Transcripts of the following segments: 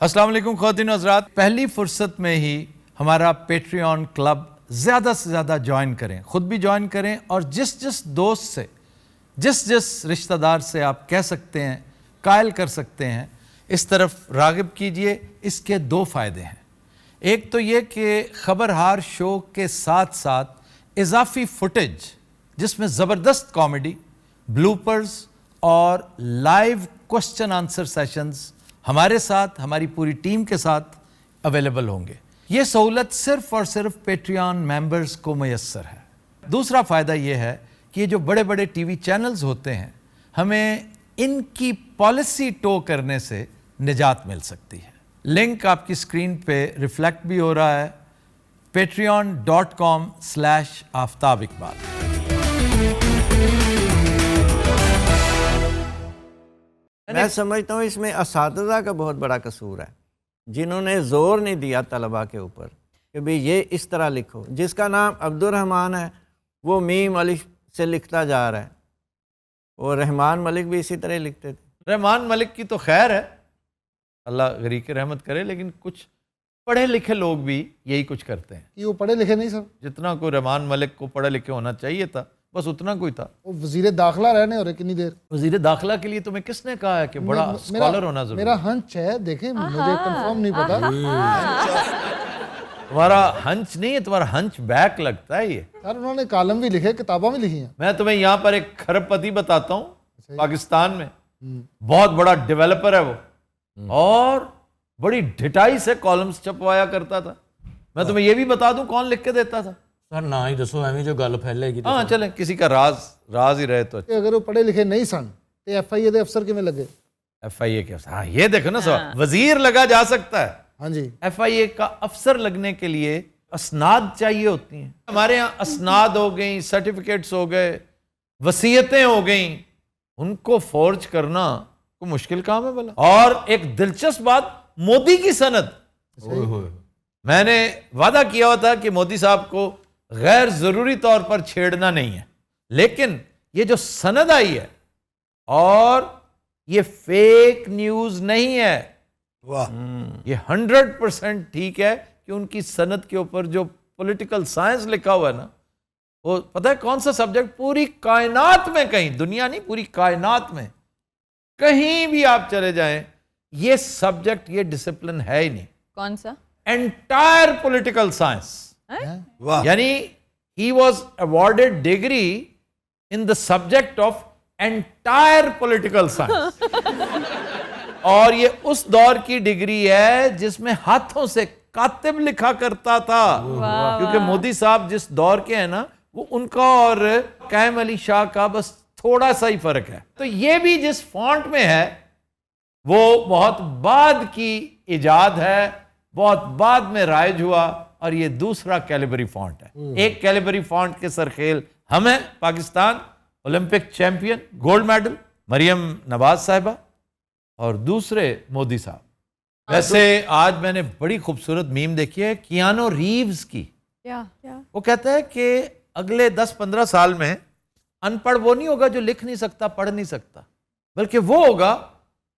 السلام علیکم خواتین و حضرات، پہلی فرصت میں ہی ہمارا پیٹریون کلب زیادہ سے زیادہ جوائن کریں، خود بھی جوائن کریں اور جس دوست سے جس رشتہ دار سے آپ کہہ سکتے ہیں، قائل کر سکتے ہیں، اس طرف راغب کیجئے۔ اس کے دو فائدے ہیں۔ ایک تو یہ کہ خبرہار شو کے ساتھ ساتھ اضافی فوٹیج جس میں زبردست کامیڈی، بلوپرز اور لائیو کوسچن آنسر سیشنز ہمارے ساتھ، ہماری پوری ٹیم کے ساتھ اویلیبل ہوں گے۔ یہ سہولت صرف اور صرف پیٹریون ممبرز کو میسر ہے۔ دوسرا فائدہ یہ ہے کہ یہ جو بڑے بڑے ٹی وی چینلز ہوتے ہیں، ہمیں ان کی پالیسی ٹو کرنے سے نجات مل سکتی ہے۔ لنک آپ کی اسکرین پہ ریفلیکٹ بھی ہو رہا ہے، patreon.com/آفتاب اقبال۔ میں سمجھتا ہوں اس میں اساتذہ کا بہت بڑا قصور ہے، جنہوں نے زور نہیں دیا طلباء کے اوپر کہ بھئی یہ اس طرح لکھو۔ جس کا نام عبد الرحمن ہے وہ میم الف سے لکھتا جا رہا ہے، اور رحمان ملک بھی اسی طرح لکھتے تھے۔ رحمان ملک کی تو خیر ہے، اللہ غریق رحمت کرے، لیکن کچھ پڑھے لکھے لوگ بھی یہی کچھ کرتے ہیں۔ یہ وہ پڑھے لکھے نہیں سر، جتنا کوئی رحمان ملک کو پڑھے لکھے ہونا چاہیے تھا، بس اتنا کوئی تھا۔ وہ وزیر داخلہ رہنے ہو رہے کتنی دیر۔ وزیر داخلہ کے لیے تمہیں کس نے کہا ہے کہ بڑا اسکالر ہونا ضروری ہے؟ میرا ہنچ ہے، دیکھیں مجھے کنفرم نہیں پتا۔ تمہارا ہنچ نہیں ہے، تمہارا ہنچ بیک لگتا ہے۔ یہ سر انہوں نے کالم بھی لکھے، کتابیں بھی لکھی ہیں۔ میں تمہیں یہاں پر ایک کھرب پتی بتاتا ہوں، پاکستان میں بہت بڑا ڈیولپر ہے وہ، اور بڑی ڈھٹائی سے کالمز چھپوایا کرتا تھا۔ میں تمہیں یہ بھی بتا دوں کون لکھ کے دیتا تھا؟ سر نہ ہی دسو، ایویں جو گل پھیلے گی۔ ہاں چلیں، کسی کا راز ہی رہے تو اچھا۔ اگر وہ پڑھے لکھے نہیں سن تو ایف آئی اے دے افسر کیویں لگے؟ ایف آئی اے کے افسر، ہاں یہ دیکھو نا سوال، وزیر لگا جا سکتا ہے، ہاں جی، ایف آئی اے کا افسر لگنے کے لیے اسناد چاہیے ہوتی ہیں۔ ہمارے ہاں اسناد ہو گئیں، سرٹیفکیٹس ہو گئے، وصیتیں ہو گئیں، ان کو فورج کرنا کوئی مشکل کام ہے بھلا؟ اور ایک دلچسپ بات، مودی کی سند، میں نے وعدہ کیا ہوا تھا کہ مودی صاحب کو غیر ضروری طور پر چھیڑنا نہیں ہے، لیکن یہ جو سند آئی ہے، اور یہ فیک نیوز نہیں ہے، یہ 100% ٹھیک ہے کہ ان کی سند کے اوپر جو پولیٹیکل سائنس لکھا ہوا ہے نا، وہ پتہ ہے کون سا سبجیکٹ پوری کائنات میں، کہیں دنیا نہیں، پوری کائنات میں کہیں بھی آپ چلے جائیں، یہ سبجیکٹ، یہ ڈسپلن ہے ہی نہیں۔ کون سا؟ انٹائر پولیٹیکل سائنس، یعنی he was awarded degree in the subject of entire political science۔ اور یہ اس دور کی ڈگری ہے جس میں ہاتھوں سے کاتب لکھا کرتا تھا، کیونکہ مودی صاحب جس دور کے ہیں نا، وہ ان کا اور قائم علی شاہ کا بس تھوڑا سا ہی فرق ہے۔ تو یہ بھی جس فونٹ میں ہے وہ بہت بعد کی ایجاد ہے، بہت بعد میں رائج ہوا، اور یہ دوسرا کیلیبری فونٹ ہے۔ ایک کیلیبری فونٹ کے سرخیل ہم ہیں، Pakistan Olympic champion, gold medal Maryam Nawaz صاحبہ، اور دوسرے مودی صاحب۔ ویسے آج میں نے بڑی خوبصورت میم دیکھی ہے کیانو ریوز کی۔ وہ کہتا ہے کہ اگلے 10-15 سال میں ان پڑھ وہ نہیں ہوگا جو لکھ نہیں سکتا، پڑھ نہیں سکتا، بلکہ وہ ہوگا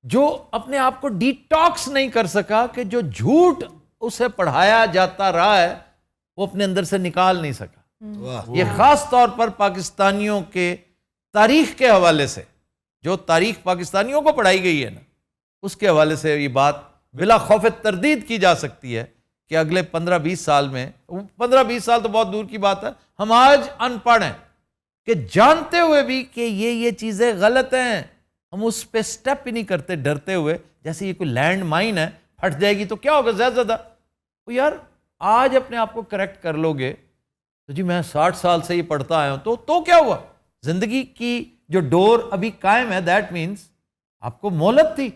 جو اپنے آپ کو ڈیٹاکس نہیں کر سکا، کہ جو جھوٹ اسے پڑھایا جاتا رہا ہے وہ اپنے اندر سے نکال نہیں سکا۔ یہ خاص طور پر پاکستانیوں کے تاریخ کے حوالے سے، جو تاریخ پاکستانیوں کو پڑھائی گئی ہے نا، اس کے حوالے سے یہ بات بلا خوف تردید کی جا سکتی ہے کہ اگلے 15-20 سال میں، 15-20 سال تو بہت دور کی بات ہے، ہم آج ان پڑھ ہیں کہ جانتے ہوئے بھی کہ یہ چیزیں غلط ہیں، ہم اس پہ سٹیپ ہی نہیں کرتے، ڈرتے ہوئے، جیسے یہ کوئی لینڈ مائن ہے، پھٹ جائے گی تو کیا ہوگا زیادہ۔ وہ یار آج اپنے آپ کو کریکٹ کر لو گے تو جی میں 60 سال سے یہ پڑھتا آیا ہوں، تو کیا ہوا؟ زندگی کی جو ڈور ابھی قائم ہے، دیٹ مینس آپ کو مہلت تھی،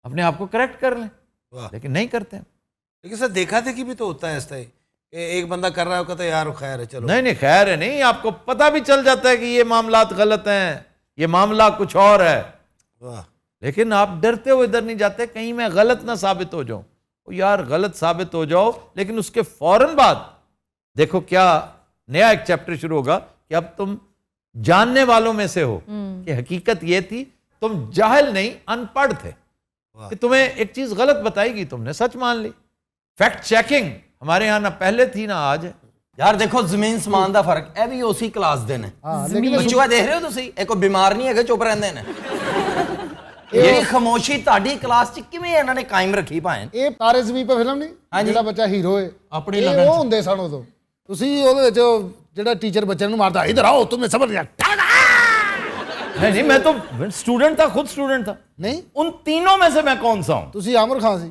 اپنے آپ کو کریکٹ کر لیں، لیکن نہیں کرتے ہیں۔ لیکن سر دیکھا دیکھی بھی تو ہوتا ہے، اس طرح کہ ایک بندہ کر رہا ہے، کہتا ہے یار خیر ہے، چلو۔ نہیں خیر ہے نہیں، آپ کو پتہ بھی چل جاتا ہے کہ یہ معاملات غلط ہیں، یہ معاملہ کچھ اور ہے، لیکن آپ ڈرتے ہوئے ادھر نہیں جاتے کہیں میں غلط نہ ثابت ہو جاؤں۔ یار غلط ثابت ہو جاؤ، لیکن اس کے فوراً بعد دیکھو کیا نیا ایک چیپٹر شروع ہوگا کہ اب تم جاننے والوں میں سے ہو، کہ حقیقت یہ تھی تم جاہل نہیں، ان پڑھ تھے، کہ تمہیں ایک چیز غلط بتائی گئی تم نے سچ مان لی. فیکٹ چیکنگ ہمارے یہاں نہ پہلے تھی نہ آج ہے. ਯਾਰ ਦੇਖੋ ਜ਼ਮੀਨ ਸਮਾਨ ਦਾ ਫਰਕ, ਇਹ ਵੀ ਉਸੇ ਕਲਾਸ ਦੇ ਨੇ. ਬੱਚੂਆ ਦੇਖ ਰਹੇ ਹੋ ਤੁਸੀਂ, ਇਹ ਕੋਈ ਬਿਮਾਰ ਨਹੀਂ ਹੈਗੇ, ਚੁੱਪ ਰਹਿੰਦੇ ਨੇ. ਇਹ ਖਾਮੋਸ਼ੀ ਤੁਹਾਡੀ ਕਲਾਸ 'ਚ ਕਿਵੇਂ ਇਹਨਾਂ ਨੇ ਕਾਇਮ ਰੱਖੀ ਭਾਵੇਂ? ਇਹ ਤਾਰੇ ਜ਼ਮੀਨ ਪੇ ਫਿਲਮ ਨਹੀਂ, ਜਿਹੜਾ ਬੱਚਾ ਹੀਰੋ ਹੈ ਆਪਣੀ ਇਹ ਲਗਨ ਉਹ ਹੁੰਦੇ ਸਨ ਉਦੋਂ. ਤੁਸੀਂ ਉਹਦੇ ਵਿੱਚ ਜਿਹੜਾ ਟੀਚਰ ਬੱਚਿਆਂ ਨੂੰ ਮਾਰਦਾ, ਇਧਰ ਆਓ ਤੁਮਨੇ ਸਮਝ ਲਿਆ, نہیں میں تو اسٹوڈنٹ تھا, خود اسٹوڈنٹ تھا. ਨਹੀਂ ان تینوں میں سے میں کون سا ہوں؟ ਤੁਸੀਂ ਆਮਰ ਖਾਨ ਸੀ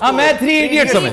ہاں میں 3 ایڈیٹ سمجھ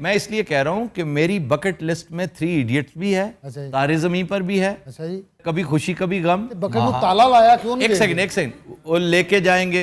میں اس لیے کہہ رہا ہوں کہ میری بکٹ لسٹ میں 3 ایڈیٹس بھی ہے, اچھا جی. تارے زمین پر بھی ہے, ਅੱਛਾ ਜੀ. کبھی خوشی کبھی غم. بکر ਨੂੰ ਤਾਲਾ ਲਾਇਆ ਕਿਉਂ ਨਹੀਂ? ایک سیکنڈ وہ لے کے جائیں گے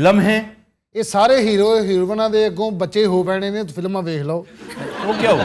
لمحے. ਇਹ ਸਾਰੇ ਹੀਰੋ ਹੀਰੋਇਨਾਂ ਦੇ ਅੱਗੋਂ ਬੱਚੇ ਹੋ ਪੈਣੇ ਨੇ, ਫਿਲਮਾਂ ਵੇਖ ਲਓ. وہ کیا ہوا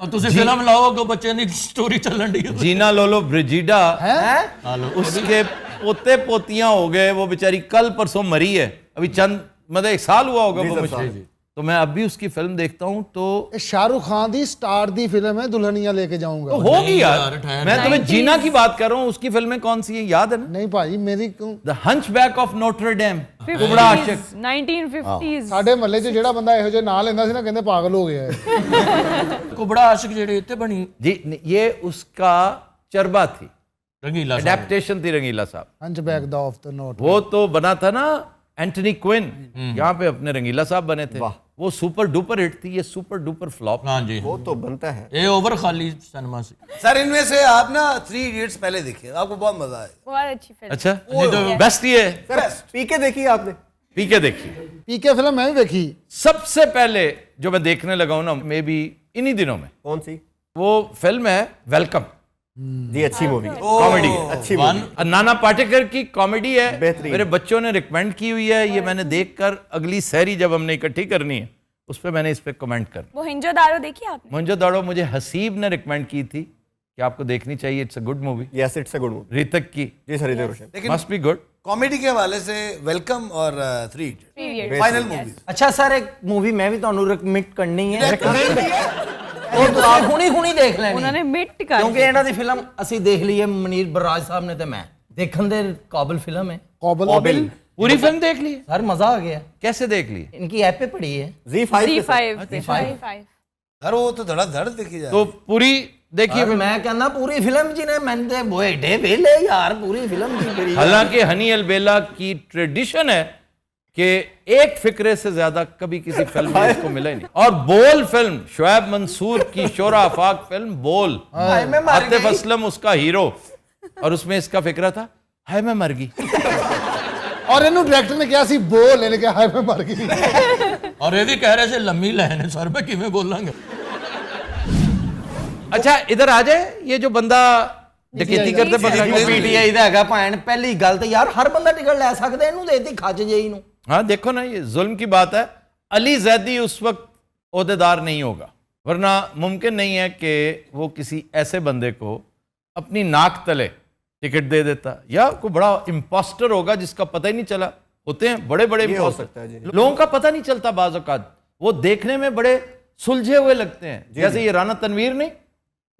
ਔਰ ਤੁਸੀਂ ਫਿਲਮ ਲਾਓ ਅੱਗੋਂ ਬੱਚਿਆਂ ਦੀ ਸਟੋਰੀ ਚੱਲਣ ਦੀ. جینا لولو بریجیڈا ہیں اس کے پوتے پوتیاں ہو گئے, وہ بیچاری کل پرسوں مری ہے, ابھی چند مطلب 1 سال ہوا ہوگا وہ مجھے. تو میں اب بھی اس کی فلم دیکھتا ہوں تو ਇਹ شاہ رخ خان دی سٹار دی فلم ہے دلہنیا لے کے جاؤں گا. ہوگی یار. میں تمہیں جینا کی بات کر رہا ہوں, اس کی فلمیں کون سی ہیں یاد ہے نا؟ نہیں بھائی میری دا ہنچ بیک آف نوٹر ڈیم, کبڑا عاشق. 1950s ਸਾਡੇ ਮਹੱਲੇ 'ਚ ਜਿਹੜਾ ਬੰਦਾ ਇਹੋ ਜਿਹੇ ਨਾਂ ਲੈਂਦਾ ਸੀ ਨਾ, ਕਹਿੰਦੇ ਪਾਗਲ ਹੋ ਗਿਆ ਹੈ. ਕੁਬੜਾ ਆਸ਼ਿਕ ਜਿਹੜੀ ਇੱਥੇ ਬਣੀ جی یہ اس کا چربا تھی, ਰੰਗੀਲਾ ਸਾਹਿਬ. اڈیپٹیشن تھی رنگیلا صاحب. Hunchback the of the note. وہ تو بنا تھا نا اینٹنی کوئن, یہاں پہ اپنے رنگیلا صاحب بنے تھے. وہ سپر ڈوپر ہٹ تھی, یہ سپر ڈوپر فلاپ. ہاں جی, وہ تو بنتا ہے. ਇਹ ਓਵਰ ਖਾਲੀ ਸਿਨੇਮਾ ਸੀ. سر ان میں سے آپ نا 3 ایڈیٹس پہلے دیکھیں, آپ کو بہت مزہ آئے. بہت اچھی فلم. اچھا بیسٹ یہ ہے. سر پی کے دیکھی آپ نے؟ پی کے دیکھیے. پی کے فلم میں بھی دیکھی. سب سے پہلے جو میں دیکھنے لگا ہوں نا, مے بی انہی دنوں میں, کون سی؟ وہ فلم ہے ویلکم. جی اچھی مووی, کامیڈی اچھی مووی. نانا پاٹیکر کی کامیڈی ہے, بہترین. میرے بچوں نے ریکمینڈ کی ہوئی ہے. یہ میں نے دیکھ کر اگلی سحری جب ہم نے اکٹھی کرنی ہے, اس پہ میں نے اس پہ کمنٹ کرنا. وہ ہنجو دارو دیکھی آپ نے؟ منجو داڑو مجھے حسیب نے ریکمینڈ کی تھی کہ آپ کو دیکھنی چاہیے, it's a good movie. Yes it's a good movie. Hrithik کی, جی سر ریتک روشن. لیکن مسٹ بی گڈ. کامیڈی کے حوالے سے ویلکم اور 3 ایڈیٹس فائنل موویز. ਅੱਛਾ ਸਰ, ਇੱਕ ਮੂਵੀ ਮੈਂ ਵੀ ਤੁਹਾਨੂੰ ਰეკਮੈਂਡ ਕਰਨੀ ਹੈ. ਉਹ ਤੁਸੀਂ ਹੁਣੀ ਦੇਖ ਲੈਣੀ, انہوں نے مٹ کر ਕਿਉਂਕਿ ਇਹਨਾਂ ਦੀ ਫਿਲਮ ਅਸੀਂ ਦੇਖ ਲਈ ਹੈ, ਮਨੀਰ ਬਰਾਜ ਸਾਹਿਬ ਨੇ ਤੇ ਮੈਂ. ਦੇਖਣ ਦੇ ਕਾਬਲ ਫਿਲਮ ہے. قابل پوری فلم دیکھ لی, سر مزہ آ گیا. کیسے دیکھ لی؟ ان کی ایپ پہ پڑی ہے. Z5 سر وہ تو دھڑا دھڑ دیکھی جائے. تو پوری دیکھیے. میں کہنا پوری فلم جی نے میں نے وہ ایڈے ویلے یار پوری فلم کی کری. حالانکہ ہنی البیلا کی ٹریڈیشن ہے کہ ایک فکرے سے زیادہ کبھی کسی فلم میں اس کو ملا ہی نہیں. اور بول فلم, شعیب منصور کی شورا آفاق فلم بول, عاطف اسلم اس کا ہیرو, اور اس میں اس کا فکرہ تھا ہائے میں مر گئی. اور ਇਹਨੂੰ ਡਾਇਰੈਕਟਰ ਨੇ ਕਿਹਾ ਸੀ ਬੋਲ, ਇਹਨੇ ਕਿਹਾ ਹਾਏ ਮੈਂ ਮਰ ਗਈ. اور یہ بھی کہہ رہے سے لمبی لائن ہے سر, میں کیویں بولاں گا. اچھا ادھر آ جائے, یہ جو بندہ ڈکیتی کرتے پکڑ کے پی ٹی آئی دا ਹੈਗਾ ਭੈਣ. ਪਹਿਲੀ ਗੱਲ ਤੇ ਯਾਰ ਹਰ ਬੰਦਾ ਟਿਕਟ ਲੈ ਸਕਦਾ, ਇਹਨੂੰ ਦੇਤੀ ਖੱਜ ਜਈ ਨੂੰ. ہاں دیکھو نا, یہ ظلم کی بات ہے. علی زیدی اس وقت عہدیدار نہیں ہوگا, ورنہ ممکن نہیں ہے کہ وہ کسی ایسے بندے کو اپنی ناک تلے ٹکٹ دے دیتا, یا کوئی بڑا امپوسٹر ہوگا جس کا پتہ ہی نہیں چلا. ہوتے ہیں بڑے بڑے امپوسٹر, لوگوں کا پتہ نہیں چلتا بعض اوقات, وہ دیکھنے میں بڑے سلجھے ہوئے لگتے ہیں. جیسے یہ رانا تنویر نہیں,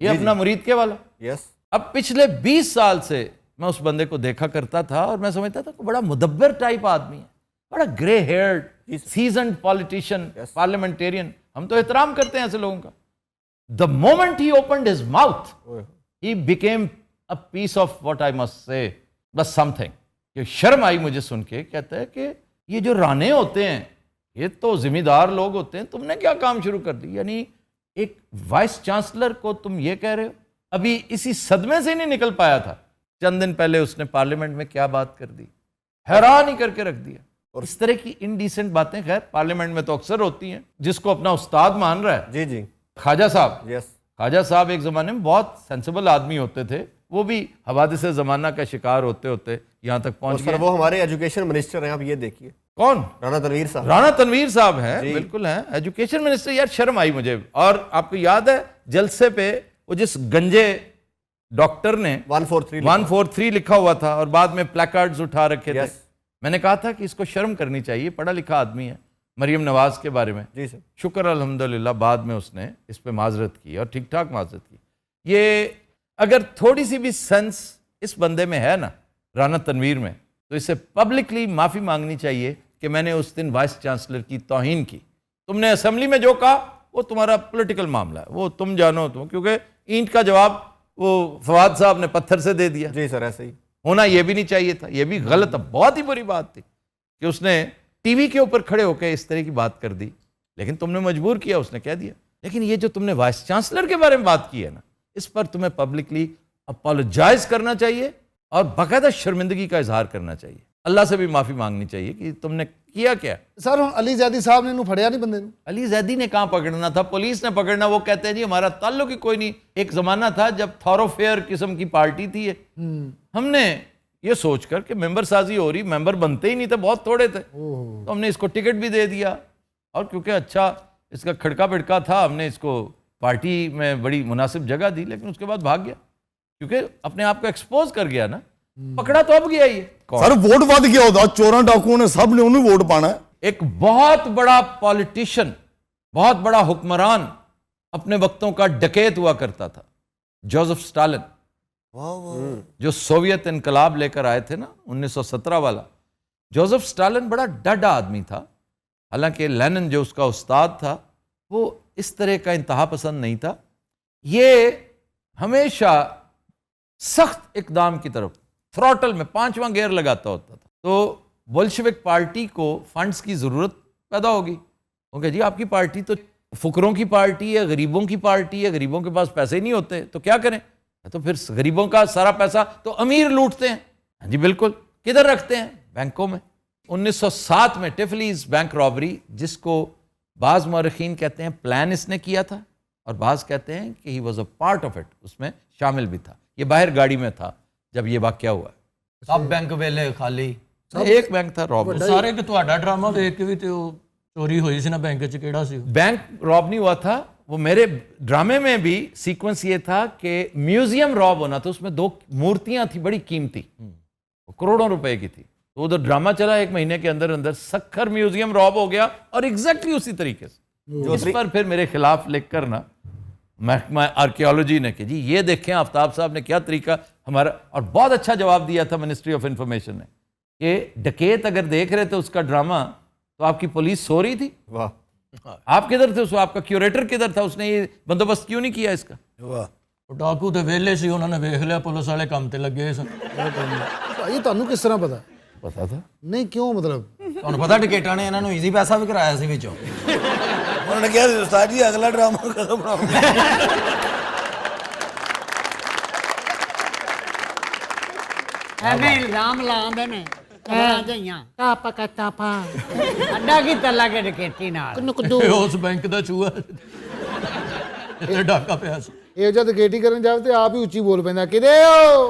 یہ اپنا مرید کے والا. یس. اب پچھلے 20 سال سے میں اس بندے کو دیکھا کرتا تھا, اور میں سمجھتا تھا کہ بڑا مدبر ٹائپ آدمی ہے, بڑا grey haired seasoned politician, parliamentarian. ہم تو احترام کرتے ہیں ایسے لوگوں کا. The moment he opened his mouth, he became a piece of what I must say, بس سم تھنگ. کہ شرم آئی مجھے سن کے. کہتا ہے کہ یہ جو رانے ہوتے ہیں یہ تو ذمہ دار لوگ ہوتے ہیں, تم نے کیا کام شروع کر دی. یعنی ایک وائس چانسلر کو تم یہ کہہ رہے ہو. ابھی اسی صدمے سے نہیں نکل پایا تھا, چند دن پہلے اس نے پارلیمنٹ میں کیا بات کر دی, حیران ہی کر کے رکھ دیا. اور اس طرح کی انڈیسنٹ باتیں خیر پارلیمنٹ میں تو اکثر ہوتی ہیں. جس کو اپنا استاد مان رہا ہے, جی جی خواجہ صاحب. یس. خواجہ صاحب ایک زمانے میں بہت سینسیبل آدمی ہوتے تھے, وہ بھی حوادث زمانہ کا شکار ہوتے ہوتے یہاں تک پہنچ گئے. وہ ہمارے ایجوکیشن منسٹر ہیں, آپ یہ دیکھیے. کون؟ رانا تنویر صاحب. رانا تنویر صاحب ہیں, بالکل ہیں ایجوکیشن منسٹر. یار شرم آئی مجھے. اور آپ کو یاد ہے جلسے پہ وہ جس گنجے ڈاکٹر نے 143 لکھا ہوا تھا اور بعد میں پلیکارڈز اٹھا رکھے تھے, میں نے کہا تھا کہ اس کو شرم کرنی چاہیے, پڑھا لکھا آدمی ہے, مریم نواز کے بارے میں. جی سر. شکر الحمدللہ بعد میں اس نے اس پہ معذرت کی اور ٹھیک ٹھاک معذرت کی. یہ اگر تھوڑی سی بھی سینس اس بندے میں ہے نا، رانا تنویر میں، تو اسے پبلکلی معافی مانگنی چاہیے کہ میں نے اس دن وائس چانسلر کی توہین کی. تم نے اسمبلی میں جو کہا وہ تمہارا پولیٹیکل معاملہ ہے، وہ تم جانو. کیونکہ اینٹ کا جواب وہ فواد صاحب نے پتھر سے دے دیا. جی سر ایسے ہی ہونا یہ بھی نہیں چاہیے تھا، یہ بھی غلط، بہت ہی بری بات تھی کہ اس نے ٹی وی کے اوپر کھڑے ہو کے اس طرح کی بات کر دی. لیکن تم نے مجبور کیا، اس نے کہہ دیا. لیکن یہ جو تم نے وائس چانسلر کے بارے میں بات کی ہے نا، اس پر تمہیں پبلکلی اپالوجائز کرنا چاہیے اور باقاعدہ شرمندگی کا اظہار کرنا چاہیے. اللہ سے بھی معافی مانگنی چاہیے کہ تم نے کیا کیا. سر ہن علی زیدی صاحب نے انہوں پھڑیا نہیں بندے نوں؟ علی زیدی نے کہاں پکڑنا تھا، پولیس نے پکڑنا. وہ کہتے ہیں جی ہمارا تعلق ہی کوئی نہیں. ایک زمانہ تھا جب تھورو فیئر قسم کی پارٹی تھی، ہم نے یہ سوچ کر کہ ممبر سازی ہو رہی، ممبر بنتے ہی نہیں تھے، بہت تھوڑے تھے، تو ہم نے اس کو ٹکٹ بھی دے دیا. اور کیونکہ اچھا اس کا کھڑکا پڑکا تھا، ہم نے اس کو پارٹی میں بڑی مناسب جگہ دی. لیکن اس کے بعد بھاگ گیا کیونکہ اپنے آپ کو ایکسپوز کر گیا نا. پکڑا تو اب گیا ہی ہے. سر ووٹ ود گیا ہوتا، چوراں ڈاکوؤں نے سب نے انہوں ووٹ پانا ہے. ایک بہت بڑا پالیٹیشن، بہت بڑا حکمران اپنے وقتوں کا ڈکیت ہوا کرتا تھا، جوزف اسٹالن، جو سوویت انقلاب لے کر آئے تھے نا 1917 والا. جوزف اسٹالن بڑا ڈڈا آدمی تھا. حالانکہ لینن جو اس کا استاد تھا وہ اس طرح کا انتہا پسند نہیں تھا. یہ ہمیشہ سخت اقدام کی طرف تھروٹل میں 5واں گیئر لگاتا ہوتا تھا. تو بولشوک پارٹی کو فنڈز کی ضرورت پیدا ہوگی. اوکے جی آپ کی پارٹی تو فقروں کی پارٹی ہے، غریبوں کی پارٹی ہے، غریبوں کے پاس پیسے نہیں ہوتے تو کیا کریں؟ تو پھر غریبوں کا سارا پیسہ تو امیر لوٹتے ہیں. ہاں جی بالکل. کدھر رکھتے ہیں؟ بینکوں میں. 1907 میں ٹفلیز بینک رابری، جس کو بعض مورخین کہتے ہیں پلان اس نے کیا تھا اور بعض کہتے ہیں کہ he was a part of it, اس میں شامل بھی تھا. یہ باہر گاڑی میں تھا جب یہ واقعہ ہوا. سب بینک ویلے خالی، ایک بینک تھا راب. سارے کہ تہاڈا ڈرامہ دیکھ کے بھی تے وہ چوری ہوئی سی نا بینک چ، کیڑا سی بینک راب نہیں ہوا تھا. وہ میرے ڈرامے میں بھی سیکوینس یہ تھا کہ میوزیم راب ہونا تھا. اس میں 2 مورتیاں تھیں بڑی قیمتی، کروڑوں روپے کی تھی. تو ادھر ڈرامہ چلا، 1 مہینے کے اندر اندر سکھر میوزیم راب ہو گیا اور ایگزیکٹلی اسی طریقے سے. اس پر پھر میرے خلاف لکھ کر نا محکمہ آرکیالوجی نے کہ جی یہ دیکھیں آفتاب صاحب نے کیا طریقہ ہمارا، اور بہت اچھا جواب دیا تھا منسٹری آف انفارمیشن نے کہ ڈکیت اگر دیکھ رہے تھے اس کا ڈرامہ تو آپ کی پولیس سو رہی تھی. واہ آپ کدھر تھے؟ اس آپ کا کیوریٹر کدھر تھا؟ اس نے یہ بندوبست کیوں نہیں کیا اس کا؟ ڈاکو تے ویلے سی، انہوں نے ویکھ لیا پولیس والے کام تے لگے سن. یہ تانوں کس طرح پتا؟ پتا تھا نہیں کیوں مطلب تمہیں پتا ٹکٹاں نے انہوں نے ایزی پیسہ بھی کرایا سی وچوں. انہوں نے کہا استاد جی اگلا ڈرامہ کدوں بناؤں گے؟ ایویں الزام لاندے نے جائیاں تاپا کا تاپا اڈا کی تلا کے ڈکیتی نال اس بینک دا چوہا تے ڈاکا پیا سی. یہ جد گیٹی کرن جاوے تے آپ ہی اچھی بول پیندا کدے ہو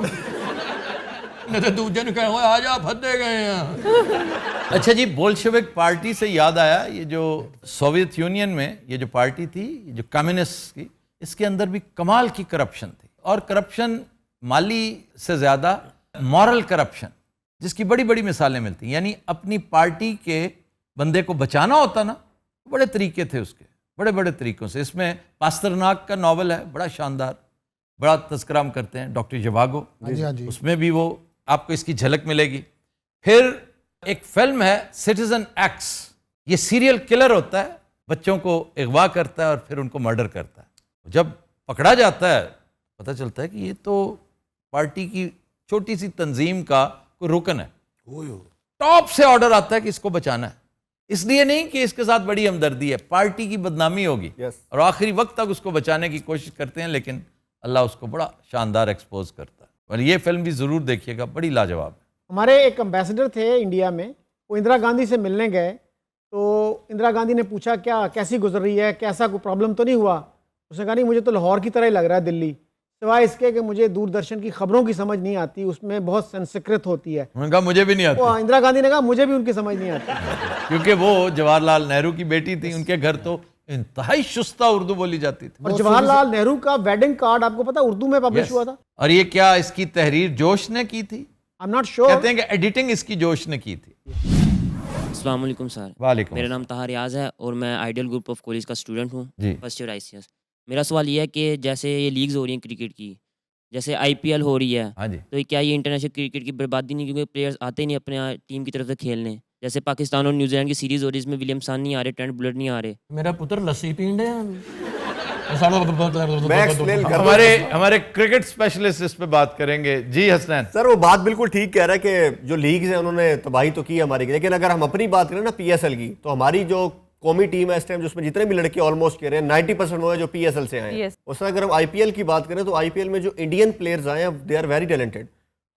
نہیں تے دوجے نے کہا آ جا پھدے گئے ہیں. اچھا جی بولشوک پارٹی سے یاد آیا، یہ جو سوویت یونین میں یہ جو پارٹی تھی، یہ جو کمیونسٹ کی، اس کے اندر بھی کمال کی کرپشن تھی. اور کرپشن مالی سے زیادہ مورل کرپشن، جس کی بڑی بڑی مثالیں ملتی ہیں. یعنی اپنی پارٹی کے بندے کو بچانا ہوتا نا، بڑے طریقے تھے اس کے، بڑے بڑے طریقوں سے. اس میں پاسترناک کا ناول ہے بڑا شاندار، بڑا تذکرہ ہم کرتے ہیں، ڈاکٹر ژیواگو، اس میں بھی وہ آپ کو اس کی جھلک ملے گی. پھر ایک فلم ہے سٹیزن ایکس، یہ سیریل کلر ہوتا ہے، بچوں کو اغوا کرتا ہے اور پھر ان کو مرڈر کرتا ہے. جب پکڑا جاتا ہے پتہ چلتا ہے کہ یہ تو پارٹی کی چھوٹی سی تنظیم کا کوئی رکن ہے. ٹاپ سے آرڈر آتا ہے کہ اس کو بچانا ہے. اس لیے نہیں کہ اس کے ساتھ بڑی ہمدردی ہے، پارٹی کی بدنامی ہوگی اور آخری وقت تک اس کو بچانے کی کوشش کرتے ہیں، لیکن اللہ اس کو بڑا شاندار ایکسپوز کرتا ہے. اور یہ فلم بھی ضرور دیکھیے گا، بڑی لاجواب ہے. ہمارے ایک امبیسڈر تھے انڈیا میں، وہ اندرا گاندھی سے ملنے گئے تو اندرا گاندھی نے پوچھا کیا کیسی گزر رہی ہے، کیسا کوئی پرابلم تو نہیں ہوا؟ اس نے کہا نہیں مجھے تو لاہور کی طرح ہی لگ رہا ہے دلی، سوائے اس کے کہ مجھے دوردرشن کی خبروں کی سمجھ نہیں آتی، اس میں بہت سنسکرت ہوتی ہے. انہوں نے کہا مجھے بھی نہیں آتی. اندرا گاندھی نے کہا مجھے بھی ان کی سمجھ نہیں آتی. کیونکہ وہ جواہر لال نہرو کی بیٹی تھی، ان کے گھر تو انتہائی شستہ اردو بولی جاتی تھی. اور جواہر لال نہرو کا ویڈنگ کارڈ آپ کو پتا اردو میں پبلش ہوا تھا. اور یہ کیا اس کی تحریر جوش نے کی تھی؟ I'm not sure. کہتے ہیں کہ ایڈیٹنگ اس کی جوش نے کی تھی. السلام علیکم سر. وعلیکم. میرا نام طاہر ریاض ہے اور میں آئیڈیل گروپ آف کالج کا اسٹوڈنٹ ہوں، جی. First year ICS. میرا سوال یہ ہے کہ جیسے یہ لیگز ہو رہی ہیں کرکٹ کی، جیسے IPL ہو رہی ہے، ہاں جی، تو کیا یہ انٹرنیشنل کرکٹ کی بربادی نہیں، کیونکہ پلیئرز آتے ہی نہیں اپنے ٹیم کی طرف سے کھیلنے؟ جیسے پاکستان اور نیوزی لینڈ کی سیریز ہو رہی ہے، اس میں ولیمسن نہیں آ رہے، ٹرینٹ بلٹ نہیں آ رہے. میرا پتر لسی پین ڈے ہمارے کرکٹ اسپیشلسٹ اس پہ بات کریں گے. جی حسنین. سر وہ بات بالکل ٹھیک کہہ رہا ہے کہ جو لیگز ہیں انہوں نے تباہی تو کی ہماری، لیکن اگر ہم اپنی بات کریں نا PSL کی، تو ہماری جو قومی ٹیم ہے اس ٹائم جس میں جتنے بھی لڑکے آلموسٹ کہہ رہے ہیں 90% وہ ہے جو PSL سے آئے ہیں. اس طرح اگر ہم IPL کی بات کریں تو IPL میں جو انڈین پلیئرز آئے ہیں دے آر ویری ٹیلنٹڈ.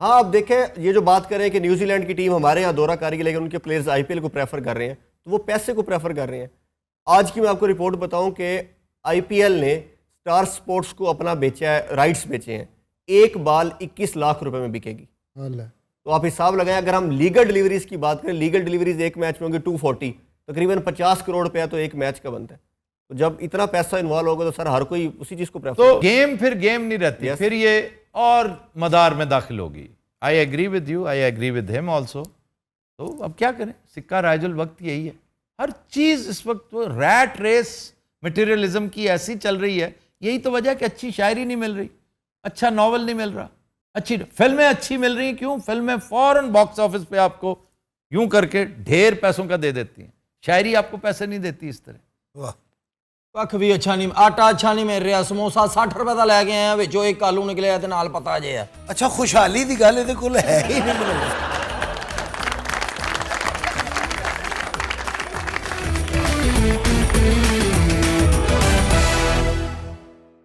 ہاں آپ دیکھیں یہ جو بات کریں کہ نیوزی لینڈ کی ٹیم ہمارے یہاں دورہ کاری ہے لیکن ان کے پلیئرز IPL کو پریفر کر رہے ہیں، تو وہ پیسے کو پریفر کر رہے ہیں. آج کی میں آپ کو رپورٹ بتاؤں کہ IPL نے اسٹار سپورٹس کو اپنا بیچا ہے، رائٹس بیچے ہیں، ایک بال 21 لاکھ روپے میں بکے گی. تو آپ حساب لگائیں اگر ہم لیگل ڈیلیوریز کی بات کریں، لیگل ڈیلیوریز ایک میچ میں ہوں گی 240، تقریباً 50 کروڑ روپیہ تو ایک میچ کا بنتا ہے. تو جب اتنا پیسہ انوالو ہوگا تو سر ہر کوئی اسی چیز کو پریفر. تو گیم پھر گیم نہیں رہتی، پھر یہ اور مدار میں داخل ہوگی. I agree with you, I agree with him also. تو اب کیا کریں، سکہ رائج الوقت یہی ہے. ہر چیز اس وقت وہ ریٹ ریس مٹیریلزم کی ایسی چل رہی ہے. یہی تو وجہ کہ اچھی شاعری نہیں مل رہی، اچھا ناول نہیں مل رہا، اچھی فلمیں اچھی مل رہی ہیں. کیوں؟ فلمیں فوراً باکس آفس پہ آپ کو یوں کر کے ڈھیر پیسوں کا دے دیتی ہیں. شاعری آپ کو پیسے نہیں دیتی اس طرح. کھ بھی اچھا نہیں، آٹا اچھا نہیں مل رہا، سموسا 60 روپے کا لے کے آئے ہیں، ایک آلو نکلے تو نال پتا جے. اچھا خوشحالی کی گل یہ ہے ہی نہیں.